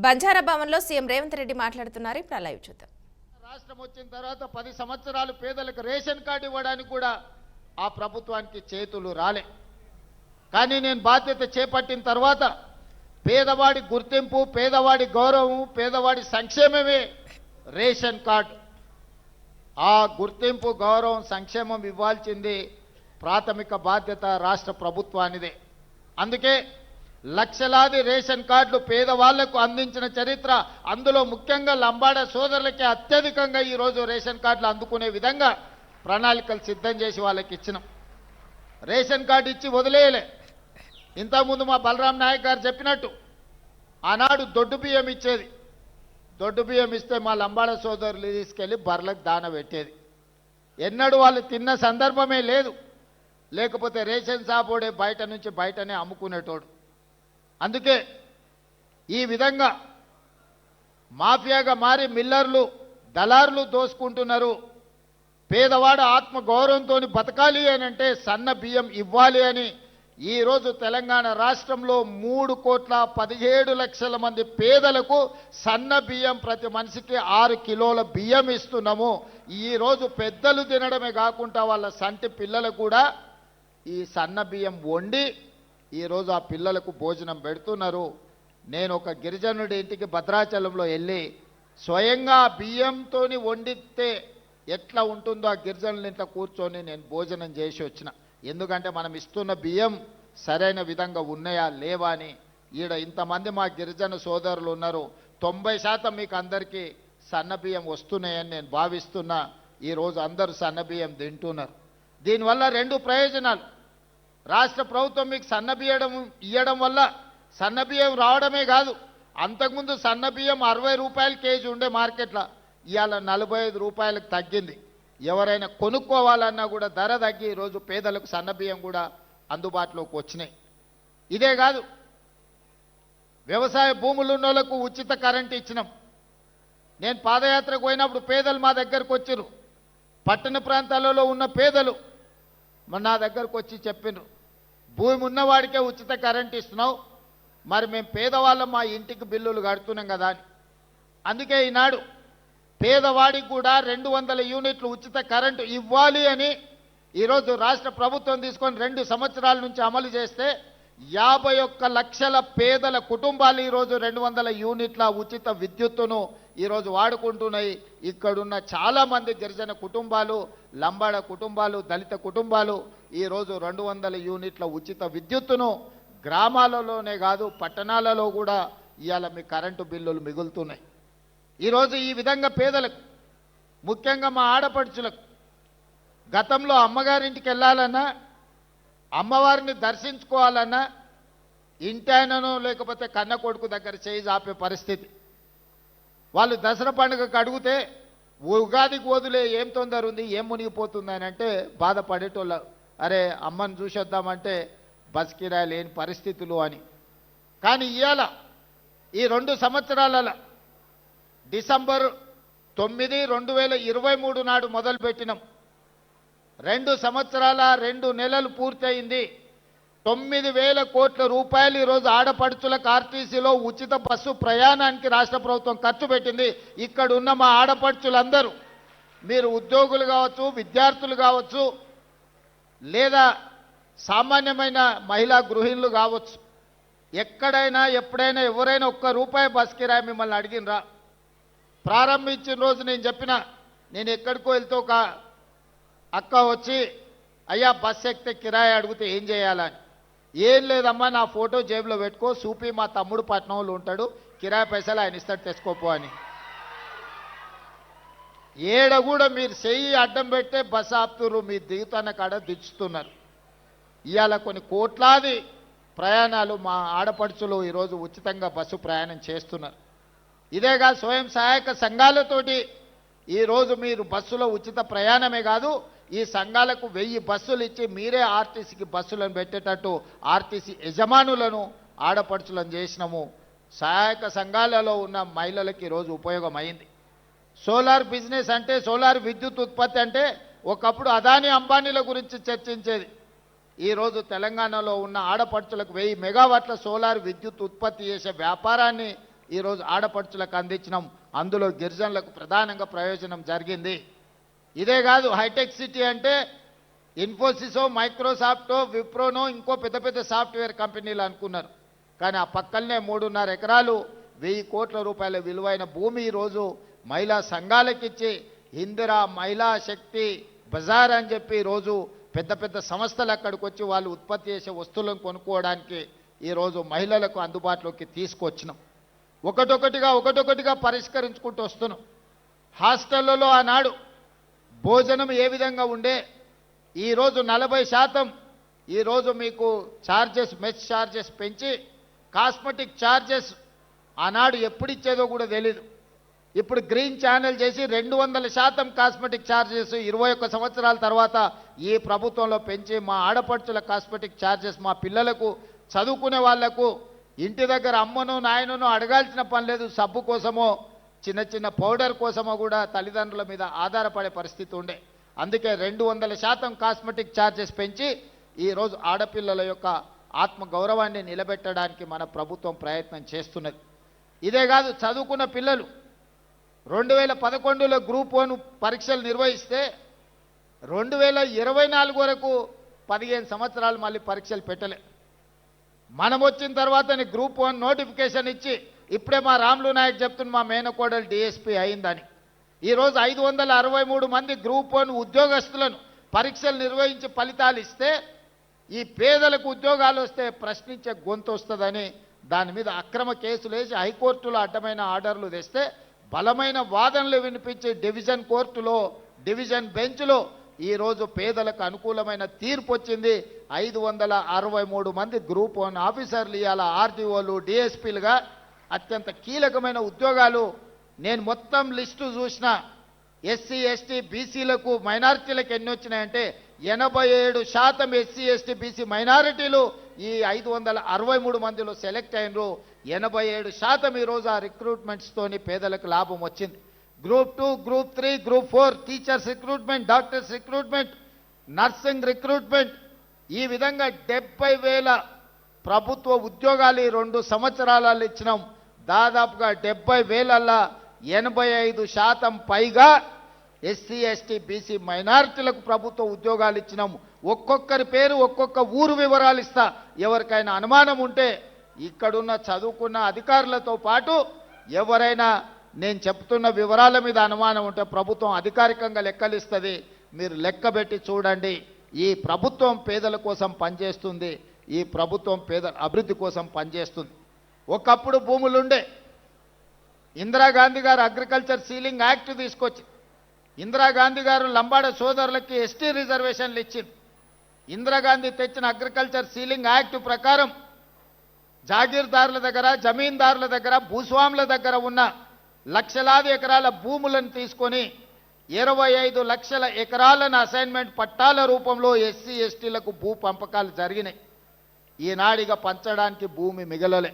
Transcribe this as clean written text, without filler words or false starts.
బంజారా భవన్లో సీఎం రేవంత్ రెడ్డి మాట్లాడుతున్నారు. ఇప్పుడు లైవ్ చూద్దాం. రాష్ట్రం వచ్చిన తర్వాత 10 సంవత్సరాలు పేదలకు రేషన్ కార్డు ఇవ్వడానికి కూడా ఆ ప్రభుత్వానికి చేతులు రాలే. కానీ నేను బాధ్యత చేపట్టిన తర్వాత పేదవాడి గుర్తింపు, పేదవాడి గౌరవం, పేదవాడి సంక్షేమమే రేషన్ కార్డు. ఆ గుర్తింపు, గౌరవం, సంక్షేమం ఇవ్వాల్సింది ప్రాథమిక బాధ్యత రాష్ట్ర ప్రభుత్వానిదే. అందుకే లక్షలాది రేషన్ కార్డులు పేదవాళ్లకు అందించిన చరిత్ర, అందులో ముఖ్యంగా లంబాడ సోదరులకి అత్యధికంగా ఈరోజు రేషన్ కార్డులు అందుకునే విధంగా ప్రణాళికలు సిద్ధం చేసి వాళ్ళకి ఇచ్చినాం. రేషన్ కార్డు ఇచ్చి వదిలేయలే. ఇంతకుముందు మా బలరాం నాయక్ గారు చెప్పినట్టు ఆనాడు దొడ్డు బియ్యం ఇచ్చేది. దొడ్డు బియ్యం ఇస్తే మా లంబాడ సోదరులు తీసుకెళ్ళి బర్లకు దాన పెట్టేది. ఎన్నడూ వాళ్ళు తిన్న సందర్భమే లేదు. లేకపోతే రేషన్ షాపోడే బయట నుంచి బయటనే అమ్ముకునేటోడు. అందుకే ఈ విధంగా మాఫియాగా మారి మిల్లర్లు, దళారులు దోసుకుంటున్నారు. పేదవాడు ఆత్మ గౌరవంతో బతకాలి అని అంటే సన్న బియ్యం ఇవ్వాలి అని ఈరోజు తెలంగాణ రాష్ట్రంలో 3,17,00,000 మంది పేదలకు సన్న బియ్యం ప్రతి మనిషికి 6 కిలోల బియ్యం ఇస్తున్నాము. ఈరోజు పెద్దలు తినడమే కాకుండా వాళ్ళ సంటి పిల్లలకు కూడా ఈ సన్న బియ్యం వండి ఈరోజు ఆ పిల్లలకు భోజనం పెడుతున్నారు. నేను ఒక గిరిజనుడి ఇంటికి భద్రాచలంలో వెళ్ళి స్వయంగా బియ్యంతో వండితే ఎట్లా ఉంటుందో ఆ గిరిజనుల ఇంట్లో కూర్చొని నేను భోజనం చేసి వచ్చిన. ఎందుకంటే మనం ఇస్తున్న బియ్యం సరైన విధంగా ఉన్నాయా లేవా అని. ఈడ ఇంతమంది మా గిరిజన సోదరులు ఉన్నారు. 90% మీకు అందరికీ సన్న బియ్యం వస్తున్నాయని నేను భావిస్తున్నా. ఈరోజు అందరూ సన్న బియ్యం తింటున్నారు. దీనివల్ల 2 ప్రయోజనాలు. రాష్ట్ర ప్రభుత్వం మీకు సన్న బియ్యం ఇవ్వడం వల్ల సన్న బియ్యం రావడమే కాదు, అంతకుముందు సన్న బియ్యం 60 రూపాయల కేజీ ఉండే మార్కెట్లో ఇవాళ 45 రూపాయలకు తగ్గింది. ఎవరైనా కొనుక్కోవాలన్నా కూడా ధర తగ్గి ఈరోజు పేదలకు సన్న బియ్యం కూడా అందుబాటులోకి వచ్చినాయి. ఇదే కాదు, వ్యవసాయ భూములు ఉన్న వాళ్ళకు ఉచిత కరెంట్ ఇచ్చినాం. నేను పాదయాత్రకు పోయినప్పుడు పేదలు మా దగ్గరకు వచ్చారు. పట్టణ ప్రాంతాలలో ఉన్న పేదలు నా దగ్గరకు వచ్చి చెప్పినారు, భూమి ఉన్నవాడికే ఉచిత కరెంట్ ఇస్తున్నావు, మరి మేము పేదవాళ్ళం మా ఇంటికి బిల్లులు కడుతున్నాం కదా అని. అందుకే ఈనాడు పేదవాడికి కూడా 200 యూనిట్లు ఉచిత కరెంటు ఇవ్వాలి అని ఈరోజు రాష్ట్ర ప్రభుత్వం తీసుకొని 2 సంవత్సరాల నుంచి అమలు చేస్తే 51 లక్షల పేదల కుటుంబాలు ఈరోజు 200 యూనిట్ల ఉచిత విద్యుత్తును ఈరోజు వాడుకుంటున్నాయి. ఇక్కడున్న చాలామంది గిరిజన కుటుంబాలు, లంబాడ కుటుంబాలు, దళిత కుటుంబాలు ఈరోజు 200 యూనిట్ల ఉచిత విద్యుత్తును గ్రామాలలోనే కాదు పట్టణాలలో కూడా ఇవాళ మీ కరెంటు బిల్లులు మిగులుతున్నాయి. ఈరోజు ఈ విధంగా పేదలకు, ముఖ్యంగా మా ఆడపడుచులకు, గతంలో అమ్మగారింటికి వెళ్ళాలన్నా, అమ్మవారిని దర్శించుకోవాలన్నా ఇంటాయనను లేకపోతే కన్న కొడుకు దగ్గర చేయి చాపే పరిస్థితి. వాళ్ళు దసరా పండుగకు అడిగితే ఉగాదికి వదిలే ఏం తొందర ఉంది, ఏం మునిగిపోతుంది అని అంటే బాధపడేటోళ్ళు. అరే అమ్మని చూసొద్దామంటే బస్ కిరాయి లేని పరిస్థితులు అని. కానీ ఇవాళ ఈ 2 సంవత్సరాల డిసెంబర్ 9, 2023 నాడు మొదలుపెట్టినాం. 2 సంవత్సరాల 2 నెలలు పూర్తయింది. 9,000 కోట్ల రూపాయలు ఈరోజు ఆడపడుచులకు ఆర్టీసీలో ఉచిత బస్సు ప్రయాణానికి రాష్ట్ర ప్రభుత్వం ఖర్చు పెట్టింది. ఇక్కడ ఉన్న మా ఆడపడుచులందరూ, మీరు ఉద్యోగులు కావచ్చు, విద్యార్థులు కావచ్చు, లేదా సామాన్యమైన మహిళా గృహిణులు కావచ్చు, ఎక్కడైనా ఎప్పుడైనా ఎవరైనా ₹1 బస్ కిరాయి మిమ్మల్ని అడిగినరా? ప్రారంభించిన రోజు నేను చెప్పిన, నేను ఎక్కడికో వెళ్తే ఒక అక్క వచ్చి అయ్యా బస్ ఎక్కితే కిరాయి అడిగితే ఏం చేయాలని. ఏం లేదమ్మా, నా ఫోటో జేబులో పెట్టుకో, సూపి మా తమ్ముడు పట్నంలో ఉంటాడు, కిరాయి పైసలు ఆయన ఇస్తాడు తెచ్చుకోపో అని. ఏడ కూడా మీరు చెయ్యి అడ్డం పెట్టే బస్సు ఆపుతున్నారు, మీ దిగుతున్న కాడ దించుతున్నారు. ఇవాళ కొన్ని కోట్లాది ప్రయాణాలు మా ఆడపడుచులు ఈరోజు ఉచితంగా బస్సు ప్రయాణం చేస్తున్నారు. ఇదేగా స్వయం సహాయక సంఘాలతోటి ఈరోజు మీరు బస్సులో ఉచిత ప్రయాణమే కాదు, ఈ సంఘాలకు 1000 బస్సులు ఇచ్చి మీరే ఆర్టీసీకి బస్సులను పెట్టేటట్టు ఆర్టీసీ యజమానులను ఆడపడుచులను చేసినాము. సహాయక సంఘాలలో ఉన్న మహిళలకు ఈరోజు ఉపయోగమైంది. సోలార్ బిజినెస్ అంటే, సోలార్ విద్యుత్ ఉత్పత్తి అంటే ఒకప్పుడు అదానీ అంబానీల గురించి చర్చించేది. ఈరోజు తెలంగాణలో ఉన్న ఆడపడుచులకు 1000 మెగావాట్ల సోలార్ విద్యుత్ ఉత్పత్తి చేసే వ్యాపారాన్ని ఈరోజు ఆడపడుచులకు అందించినాం. అందులో గిరిజనులకు ప్రధానంగా ప్రయోజనం జరిగింది. ఇదే కాదు, హైటెక్ సిటీ అంటే ఇన్ఫోసిసో, మైక్రోసాఫ్టో, విప్రోనో, ఇంకో పెద్ద పెద్ద సాఫ్ట్వేర్ కంపెనీలు అనుకున్నారు. కానీ ఆ పక్కనే 3.5 ఎకరాలు 1000 కోట్ల రూపాయల విలువైన భూమి ఈరోజు మహిళా సంఘాలకిచ్చి ఇందిరా మహిళా శక్తి బజార్ అని చెప్పి ఈరోజు పెద్ద పెద్ద సంస్థలు అక్కడికి వచ్చి వాళ్ళు ఉత్పత్తి చేసే వస్తువులను కొనుక్కోవడానికి ఈరోజు మహిళలకు అందుబాటులోకి తీసుకొచ్చినాం. ఒకటొకటిగా పరిష్కరించుకుంటూ వస్తున్నాం. హాస్టళ్లలో ఆనాడు భోజనం ఏ విధంగా ఉండే, ఈరోజు 40% ఈరోజు మీకు ఛార్జెస్, మెస్ ఛార్జెస్ పెంచి కాస్మెటిక్ ఛార్జెస్ ఆనాడు ఎప్పుడు ఇచ్చేదో కూడా తెలీదు. ఇప్పుడు గ్రీన్ ఛానల్ చేసి 200% కాస్మెటిక్ ఛార్జెస్ 21 సంవత్సరాల తర్వాత ఈ ప్రభుత్వంలో పెంచి మా ఆడపడుచుల కాస్మెటిక్ ఛార్జెస్, మా పిల్లలకు చదువుకునే వాళ్లకు ఇంటి దగ్గర అమ్మను నాయనను అడగాల్సిన పని లేదు. సబ్బు కోసమో చిన్న చిన్న పౌడర్ కోసమో కూడా తల్లిదండ్రుల మీద ఆధారపడే పరిస్థితి ఉండే. అందుకే 200% కాస్మెటిక్ ఛార్జెస్ పెంచి ఈరోజు ఆడపిల్లల యొక్క ఆత్మ గౌరవాన్ని నిలబెట్టడానికి మన ప్రభుత్వం ప్రయత్నం చేస్తున్నది. ఇదే కాదు, చదువుకున్న పిల్లలు 2011లో గ్రూప్ 1 పరీక్షలు నిర్వహిస్తే 2024 వరకు 15 సంవత్సరాలు మళ్ళీ పరీక్షలు పెట్టలే. మనం వచ్చిన తర్వాతనే గ్రూప్ 1 నోటిఫికేషన్ ఇచ్చి ఇప్పుడే మా రాములు నాయక్ చెప్తున్న మా మేనకోడలు డిఎస్పీ అయిందని. ఈరోజు 563 మంది గ్రూప్ 1 ఉద్యోగస్తులను పరీక్షలు నిర్వహించి ఫలితాలు ఇస్తే ఈ పేదలకు ఉద్యోగాలు వస్తే ప్రశ్నించే గొంతు వస్తుందని దాని మీద అక్రమ కేసులు వేసి హైకోర్టులో అడ్డమైన ఆర్డర్లు తెస్తే బలమైన వాదనలు వినిపించి డివిజన్ కోర్టులో, డివిజన్ బెంచ్లో ఈరోజు పేదలకు అనుకూలమైన తీర్పు వచ్చింది. 563 మంది గ్రూప్ 1 ఆఫీసర్లు ఇవాళ ఆర్డీఓలు, డిఎస్పీలుగా అత్యంత కీలకమైన ఉద్యోగాలు. నేను మొత్తం లిస్టు చూసిన ఎస్సీ, ఎస్టీ, బీసీలకు, మైనారిటీలకు ఎన్ని వచ్చినాయంటే 87% ఎస్సీ, ఎస్టీ, బీసీ మైనారిటీలు ఈ 563 మందిలో సెలెక్ట్ అయినరు. 87% ఈరోజు ఆ రిక్రూట్మెంట్స్తోని పేదలకు లాభం వచ్చింది. Group 2, group 3, group 4 teachers recruitment, doctors recruitment, nursing recruitment, ఈ విధంగా 70,000 ప్రభుత్వ ఉద్యోగాలు ఈ 2 సంవత్సరాలలో ఇచ్చినాం. దాదాపుగా 70,000ల్లో 85% పైగా ఎస్సీ, ఎస్టీ, బీసీ మైనారిటీలకు ప్రభుత్వ ఉద్యోగాలు ఇచ్చినాము. ఒక్కొక్కరి పేరు, ఒక్కొక్క ఊరు వివరాలు ఇస్తా. ఎవరికైనా అనుమానం ఉంటే ఇక్కడున్న చదువుకున్న అధికారులతో పాటు ఎవరైనా నేను చెప్తున్న వివరాల మీద అనుమానం ఉంటే ప్రభుత్వం అధికారికంగా లెక్కలిస్తుంది. మీరు లెక్కబెట్టి చూడండి. ఈ ప్రభుత్వం పేదల కోసం పనిచేస్తుంది. ఈ ప్రభుత్వం పేదల అభివృద్ధి కోసం పనిచేస్తుంది. ఒకప్పుడు భూములుండే, ఇందిరాగాంధీ గారు అగ్రికల్చర్ సీలింగ్ యాక్ట్ తీసుకొచ్చి ఇందిరాగాంధీ గారు లంబాడ సోదరులకి ఎస్టీ రిజర్వేషన్లు ఇచ్చింది. ఇందిరాగాంధీ తెచ్చిన అగ్రికల్చర్ సీలింగ్ యాక్ట్ ప్రకారం జాగీర్దారుల దగ్గర, జమీందారుల దగ్గర, భూస్వాముల దగ్గర ఉన్న లక్షలాది ఎకరాల భూములను తీసుకొని 25 లక్షల ఎకరాలను అసైన్మెంట్ పట్టాల రూపంలో ఎస్సీ, ఎస్టీలకు భూ పంపకాలు జరిగినాయి. ఈనాడిగా పంచడానికి భూమి మిగలలే.